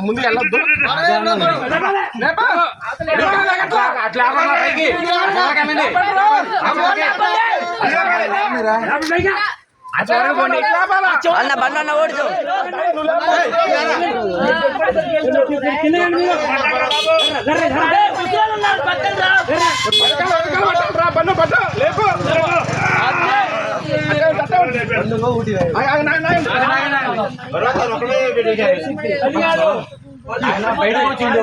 ముందు వెళ్ళొద్దు అన్న బండి ఓడుచు బయట వచ్చిండు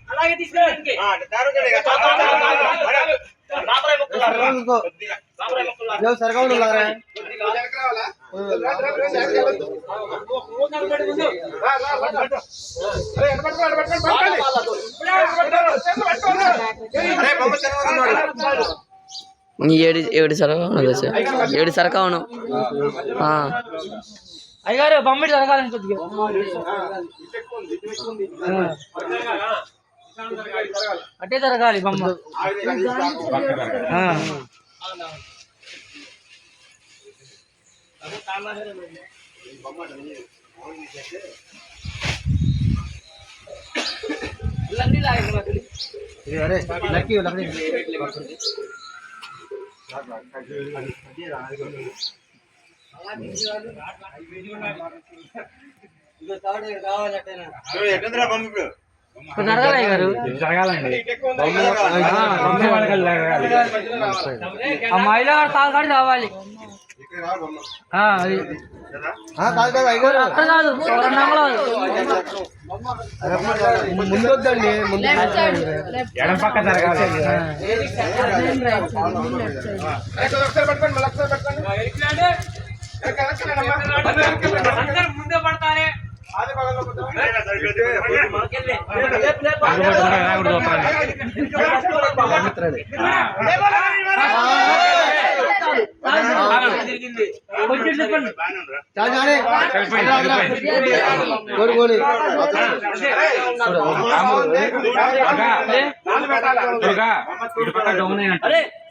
అలాగే తీసుకెళ్ళండి सरगाव लग रहा है ఏడు సరకావును అయ్యారు బొమ్మడి జరగాలని కొద్దిగా అట్టే జరగాలి బొమ్మ अरे लड़की लकड़ी మహిళ తాగాడు కావాలి ముందు వద్దండి ముందు ఎడం పక్క జరగాలి ముందే పడతారే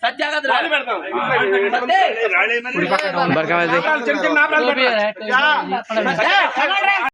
సత్యాగ్రహ